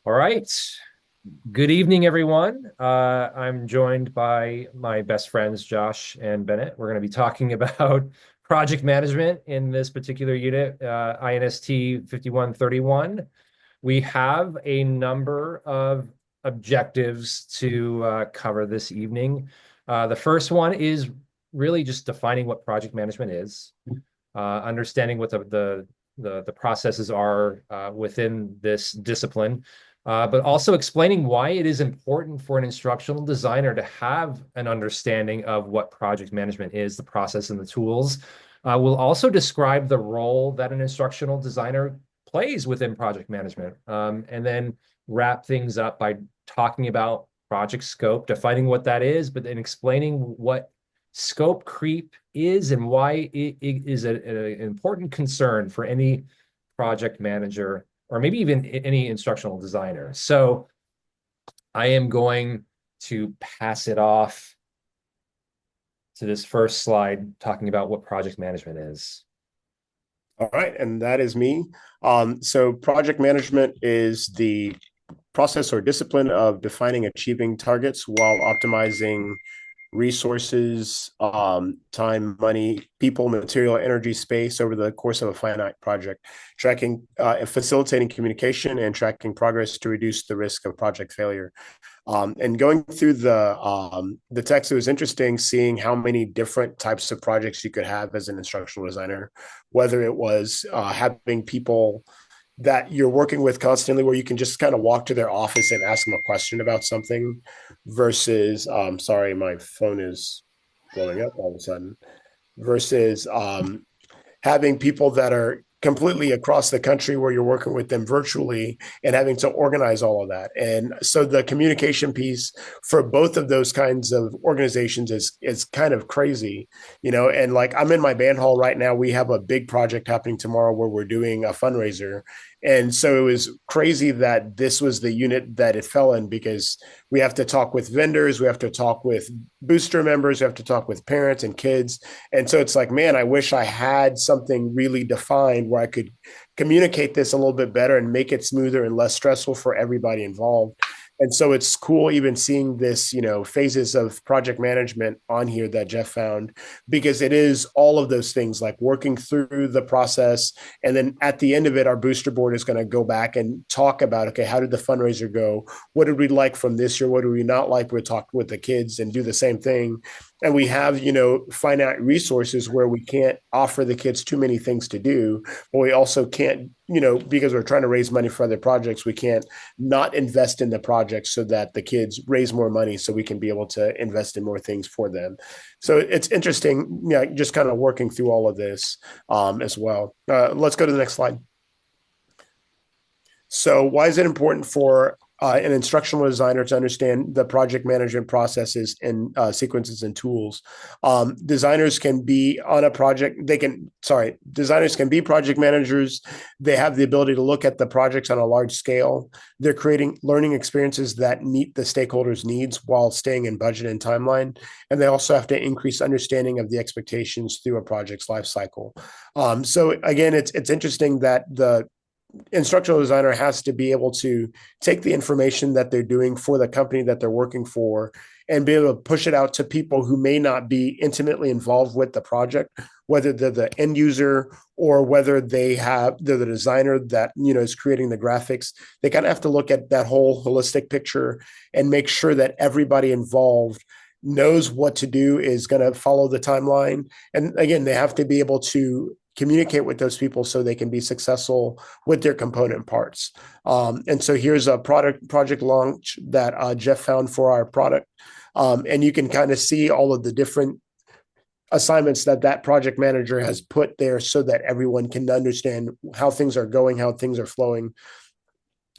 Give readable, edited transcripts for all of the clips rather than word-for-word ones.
All right. Good evening, everyone. I'm joined by my best friends, Josh and Bennett. We're going to be talking about project management in this particular unit, INST 5131. We have a number of objectives to cover this evening. The first one is really just defining what project management is, understanding what the processes are within this discipline, but also explaining why it is important for an instructional designer to have an understanding of what project management is, the process and the tools. We'll also describe the role that an instructional designer plays within project management, and then wrap things up by talking about project scope, defining what that is, but then explaining what scope creep is and why it is an important concern for any project manager or maybe even any instructional designer. So I am going to pass it off to this first slide talking about what project management is. All right, and that is me. So project management is the process or discipline of defining achieving targets while optimizing resources, time, money, people, material, energy, space over the course of a finite project, tracking, facilitating communication and tracking progress to reduce the risk of project failure. And going through the text, it was interesting seeing how many different types of projects you could have as an instructional designer, whether it was having people that you're working with constantly where you can just kind of walk to their office and ask them a question about something versus sorry, my phone is blowing up all of a sudden, versus having people that are completely across the country where you're working with them virtually and having to organize all of that. And so the communication piece for both of those kinds of organizations is kind of crazy, and like I'm in my band hall right now. We have a big project happening tomorrow where we're doing a fundraiser. And so it was crazy that this was the unit that it fell in because we have to talk with vendors, we have to talk with booster members, we have to talk with parents and kids. And so it's like, man, I wish I had something really defined where I could communicate this a little bit better and make it smoother and less stressful for everybody involved. And so it's cool even seeing this, phases of project management on here that Jeff found, because it is all of those things like working through the process. And then at the end of it, our booster board is going to go back and talk about, okay, how did the fundraiser go? What did we like from this year? What did we not like? We talk with the kids and do the same thing. And we have, finite resources where we can't offer the kids too many things to do, but we also can't, because we're trying to raise money for other projects, we can't not invest in the project so that the kids raise more money so we can be able to invest in more things for them. So it's interesting, just kind of working through all of this as well. Let's go to the next slide. So why is it important for an instructional designer to understand the project management processes and sequences and tools? Designers can be on a project. Designers can be project managers. They have the ability to look at the projects on a large scale. They're creating learning experiences that meet the stakeholders' needs while staying in budget and timeline. And they also have to increase understanding of the expectations through a project's life cycle. So again, it's interesting that the instructional designer has to be able to take the information that they're doing for the company that they're working for and be able to push it out to people who may not be intimately involved with the project, whether they're the end user or whether they're the designer that is creating the graphics. They kind of have to look at that whole holistic picture and make sure that everybody involved knows what to do, is going to follow the timeline. And again, they have to be able to communicate with those people so they can be successful with their component parts. And so here's a project launch that Jeff found for our product. And you can kind of see all of the different assignments that project manager has put there so that everyone can understand how things are going, how things are flowing.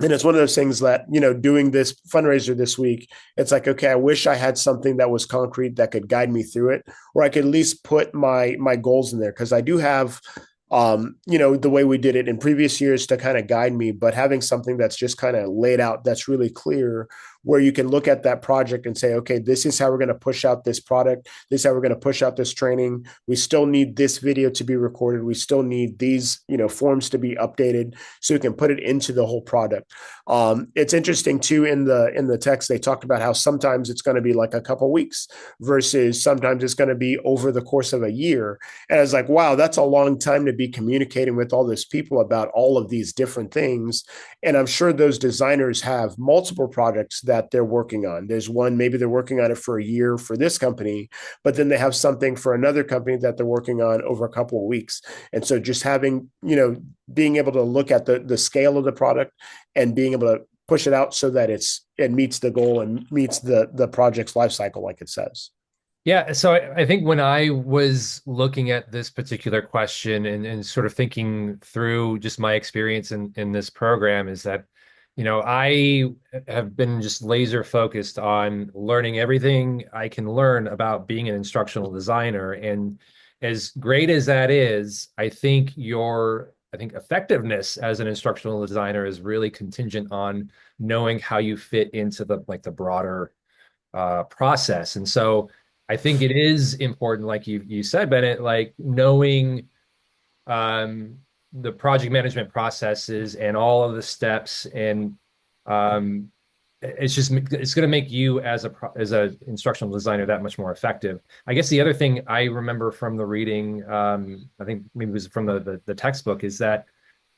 And it's one of those things that, doing this fundraiser this week, it's like, okay, I wish I had something that was concrete that could guide me through it, or I could at least put my goals in there. Cause I do have, the way we did it in previous years to kind of guide me, but having something that's just kind of laid out, that's really clear where you can look at that project and say, okay, this is how we're going to push out this product. This is how we're going to push out this training. We still need this video to be recorded. We still need these, forms to be updated so we can put it into the whole product. It's interesting too, in the text they talked about how sometimes it's going to be like a couple weeks versus sometimes it's going to be over the course of a year. And I was like, wow, that's a long time to be communicating with all these people about all of these different things. And I'm sure those designers have multiple projects that they're working on. There's one, maybe they're working on it for a year for this company, but then they have something for another company that they're working on over a couple of weeks. And so just having, being able to look at the scale of the product and being able to push it out so that it meets the goal and meets the project's life cycle, like it says. Yeah, so I think when I was looking at this particular question and sort of thinking through just my experience in this program is that, I have been just laser focused on learning everything I can learn about being an instructional designer. And as great as that is, I think effectiveness as an instructional designer is really contingent on knowing how you fit into the broader process. And so I think it is important, like you said, Bennett, like knowing um, the project management processes and all of the steps, and um, it's going to make you as a instructional designer that much more effective. I guess the other thing I remember from the reading, I think maybe it was from the textbook, is that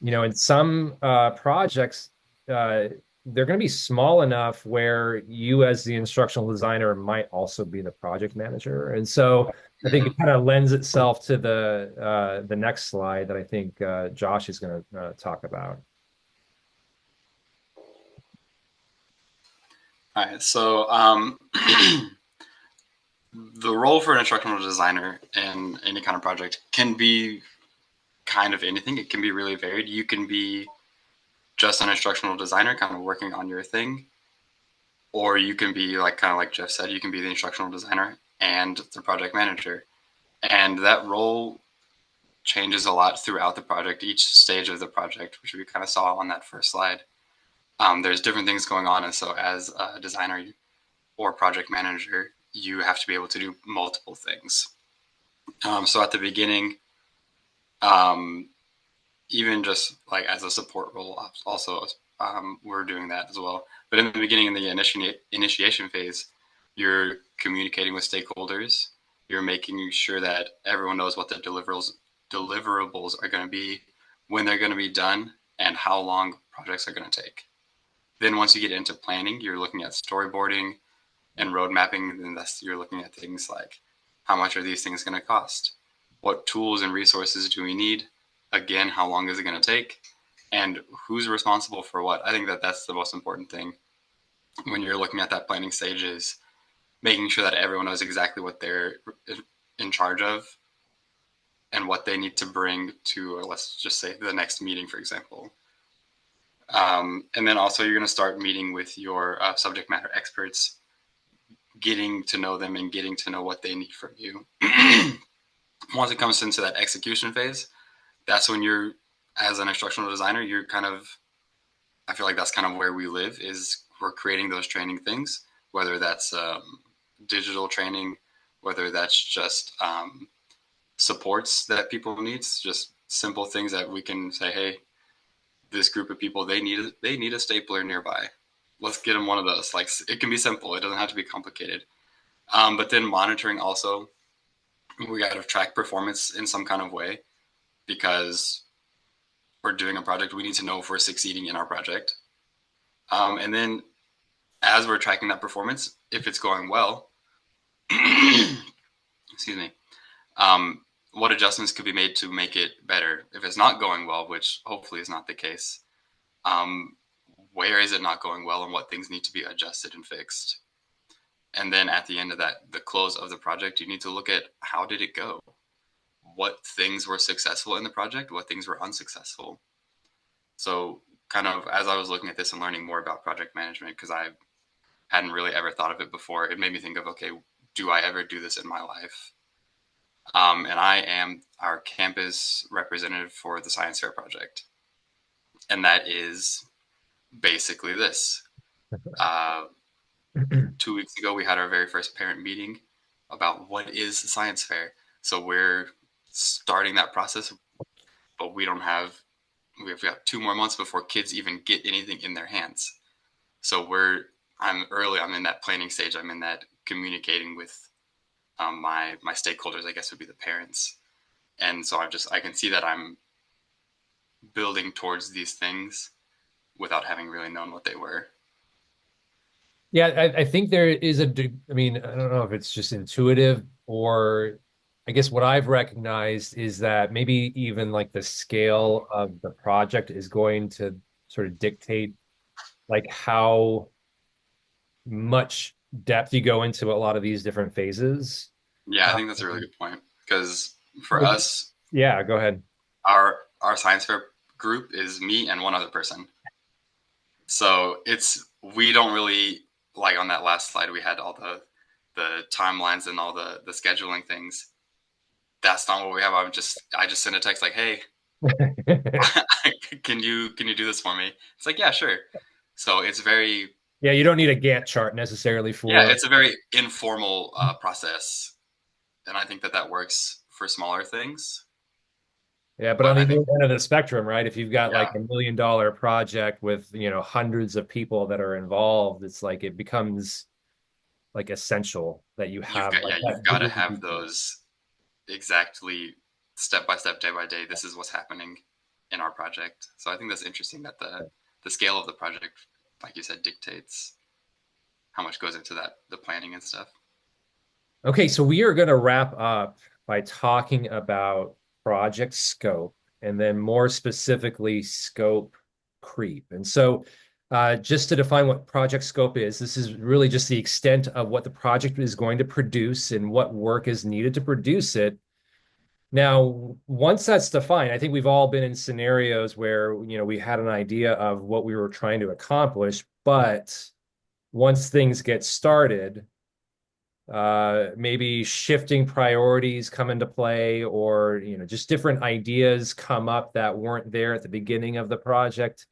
in some projects, uh, they're going to be small enough where you, as the instructional designer, might also be the project manager. And so I think it kind of lends itself to the next slide that I think Josh is going to talk about. All right, so the role for an instructional designer in any kind of project can be kind of anything. It can be really varied. You can be just an instructional designer, kind of working on your thing, or you can be like kind of like Jeff said, you can be the instructional designer and the project manager, and that role changes a lot throughout the project, each stage of the project, which we kind of saw on that first slide. There's different things going on, and so as a designer or project manager, you have to be able to do multiple things. So at the beginning, um, even just like as a support role, also we're doing that as well. But in the beginning, in the initiation phase, you're communicating with stakeholders. You're making sure that everyone knows what the deliverables are going to be, when they're going to be done, and how long projects are going to take. Then once you get into planning, you're looking at storyboarding and road mapping. And you're looking at things like how much are these things going to cost? What tools and resources do we need? Again, how long is it going to take? And who's responsible for what? I think that that's the most important thing when you're looking at that planning stage, is making sure that everyone knows exactly what they're in charge of and what they need to bring to, let's just say, the next meeting, for example. And then also you're going to start meeting with your subject matter experts, getting to know them and getting to know what they need from you. Once it comes into that execution phase, that's when you're, as an instructional designer, you're kind of, I feel like that's kind of where we live, is we're creating those training things, whether that's digital training, whether that's just supports that people need, just simple things that we can say, hey, this group of people, they need a stapler nearby. Let's get them one of those. Like, it can be simple. It doesn't have to be complicated. But then monitoring also, we got to track performance in some kind of way, because we're doing a project. We need to know if we're succeeding in our project. And then as we're tracking that performance, if it's going well, excuse me, what adjustments could be made to make it better? If it's not going well, which hopefully is not the case, where is it not going well and what things need to be adjusted and fixed? And then at the end of that, the close of the project, you need to look at how did it go? What things were successful in the project? What things were unsuccessful? So kind of as I was looking at this and learning more about project management, because I hadn't really ever thought of it before, it made me think of, okay, do I ever do this in my life? And I am our campus representative for the science fair project. And that is basically this. 2 weeks ago, we had our very first parent meeting about what is science fair. So we're starting that process, but we've got 2 more months before kids even get anything in their hands. So I'm in that planning stage. I'm in that communicating with my stakeholders, I guess would be the parents. And so I can see that I'm building towards these things without having really known what they were. Yeah, I think there is I mean, I don't know if it's just intuitive or I guess what I've recognized is that maybe even like the scale of the project is going to sort of dictate like how much depth you go into a lot of these different phases. Yeah, I Um, think that's a really good point because for us, yeah, go ahead. our science fair group is me and one other person. So we don't really like on that last slide we had all the timelines and all the scheduling things. That's not what we have. I just send a text like, "Hey, can you do this for me?" It's like, "Yeah, sure." So it's very Yeah, you don't need a Gantt chart necessarily yeah, for. it's a very informal process, and I think that that works for smaller things. Yeah, but on But the I think other end of the spectrum, right? If you've got like yeah, $1 million project with, hundreds of people that are involved, it's like it becomes like essential that you have like you've that got to degree of have detail. those exactly step by step, day by day. This is what's happening in our project. So I think that's interesting that the scale of the project, like you said, dictates how much goes into the planning and stuff. Okay, so we are going to wrap up by talking about project scope and then more specifically scope creep. And so, just to define what project scope is, this is really just the extent of what the project is going to produce and what work is needed to produce it. Now, once that's defined, I think we've all been in scenarios where, we had an idea of what we were trying to accomplish, but once things get started, maybe shifting priorities come into play, or just different ideas come up that weren't there at the beginning of the project.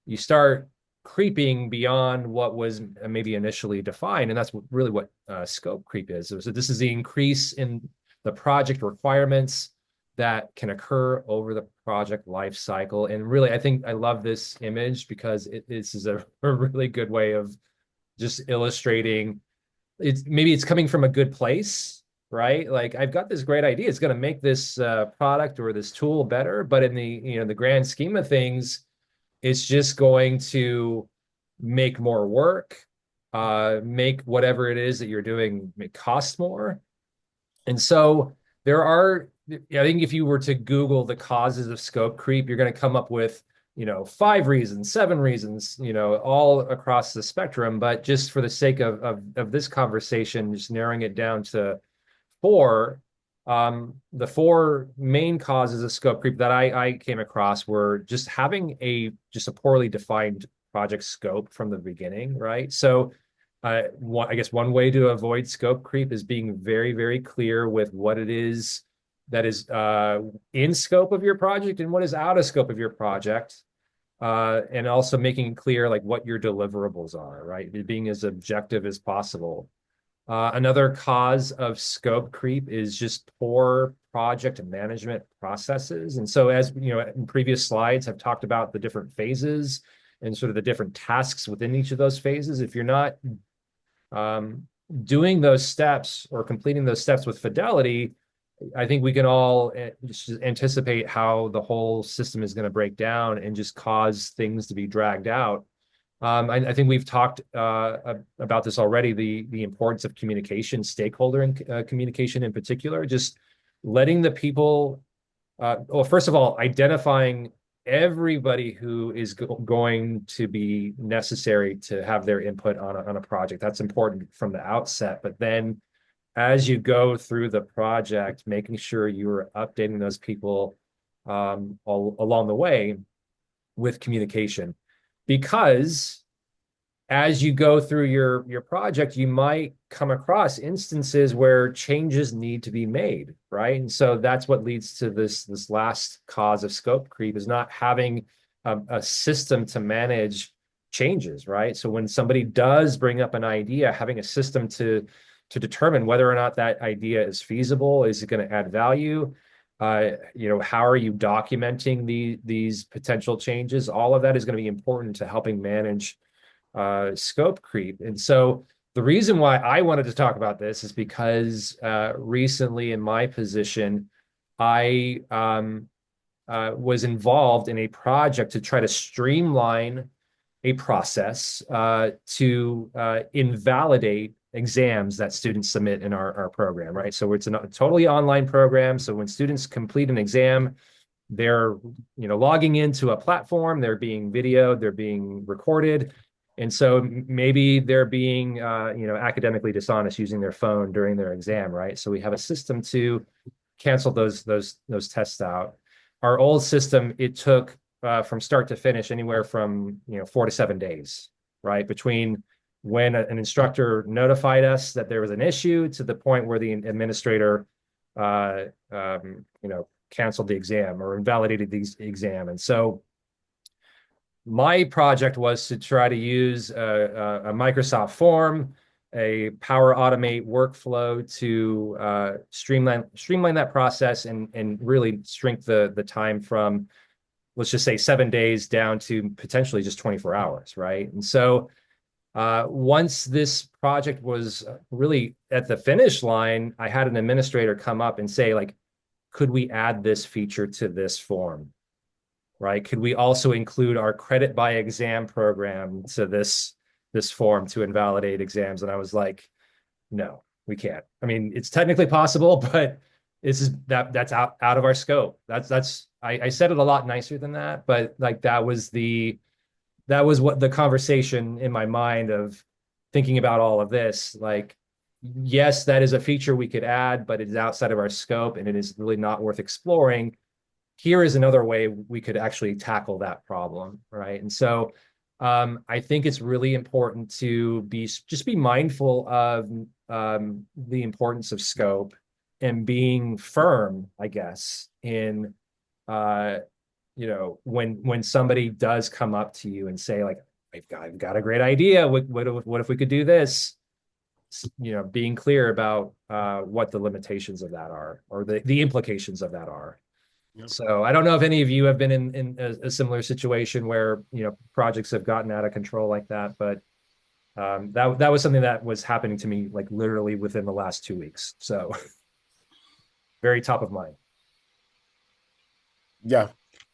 You start creeping beyond what was maybe initially defined, and that's really what scope creep is. So this is the increase in the project requirements that can occur over the project life cycle. And really, I think I love this image because this is a really good way of just illustrating it's coming from a good place, right? Like I've got this great idea. It's going to make this product or this tool better, but in the grand scheme of things, it's just going to make more work, make whatever it is that you're doing cost more. And so there are, I think if you were to Google the causes of scope creep, you're going to come up with, 5 reasons, 7 reasons, all across the spectrum. But just for the sake of this conversation, just narrowing it down to four, the four main causes of scope creep that I came across were just having just a poorly defined project scope from the beginning, right? So I guess one way to avoid scope creep is being very, very clear with what it is that is in scope of your project and what is out of scope of your project. And also making clear like what your deliverables are, right? Being as objective as possible. Another cause of scope creep is just poor project management processes. And so, as you know, in previous slides, I've talked about the different phases and sort of the different tasks within each of those phases. If you're not um, doing those steps or completing those steps with fidelity, I think we can all just anticipate how the whole system is going to break down and just cause things to be dragged out. I think we've talked about this already, the importance of communication, stakeholder and communication in particular, just letting the people, well, first of all, identifying everybody who is going to be necessary to have their input on a project. That's important from the outset. But then as you go through the project, making sure you're updating those people all along the way with communication. Because as you go through your project, you might come across instances where changes need to be made, right? And so that's what leads to this last cause of scope creep is not having a system to manage changes, right? So when somebody does bring up an idea, having a system to determine whether or not that idea is feasible, is it going to add value? How are you documenting these potential changes? All of that is going to be important to helping manage scope creep. And so the reason why I wanted to talk about this is because recently in my position, I was involved in a project to try to streamline a process to invalidate exams that students submit in our program, right? So it's a totally online program. So when students complete an exam, they're logging into a platform, they're being videoed, they're being recorded. And so maybe they're being academically dishonest using their phone during their exam, right? So we have a system to cancel those tests out. Our old system, it took from start to finish anywhere from 4 to 7 days, right? Between when an instructor notified us that there was an issue to the point where the administrator uh, um, canceled the exam or invalidated the exam. And so my project was to try to use a Microsoft form, a Power Automate workflow to streamline that process and really shrink the time from, let's just say, 7 days down to potentially just 24 hours, right? And so once this project was really at the finish line, I had an administrator come up and say, like, could we add this feature to this form? Right? Could we also include our credit by exam program to this form to invalidate exams? And I was like, no, we can't. I mean, it's technically possible, but that's out of our scope. I said it a lot nicer than that, but like that was what the conversation in my mind of thinking about all of this. Like, yes, that is a feature we could add, but it's outside of our scope and it is really not worth exploring. Here is another way we could actually tackle that problem, right? And so I think it's really important to be mindful of the importance of scope and being firm, I guess, in uh, when somebody does come up to you and say, like, I've got a great idea. What if we could do this? Being clear about what the limitations of that are or the implications of that are. Yep. So I don't know if any of you have been in a similar situation where projects have gotten out of control like that, but that was something that was happening to me like literally within the last 2 weeks. So very top of mind. Yeah.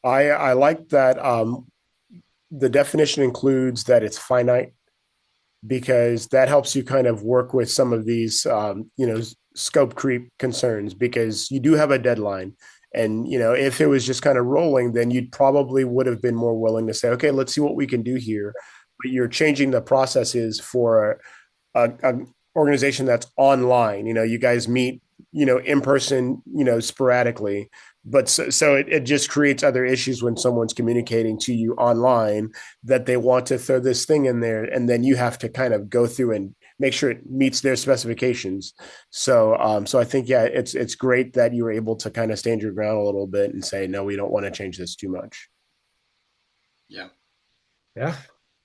I like that the definition includes that it's finite because that helps you kind of work with some of these scope creep concerns because you do have a deadline. And if it was just kind of rolling, then you'd probably would have been more willing to say, okay, let's see what we can do here. But you're changing the processes for a organization that's online. You guys meet, in person, sporadically, but so it just creates other issues when someone's communicating to you online that they want to throw this thing in there, and then you have to kind of go through and make sure it meets their specifications. So I think, yeah, it's great that you were able to kind of stand your ground a little bit and say, no, we don't want to change this too much. Yeah. Yeah.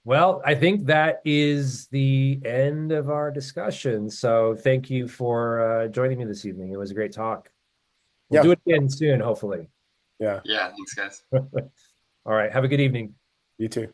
Well, I think that is the end of our discussion. So thank you for joining me this evening. It was a great talk. We'll Yeah. do it again soon, hopefully. Yeah. Yeah. Thanks, guys. All right. Have a good evening. You too.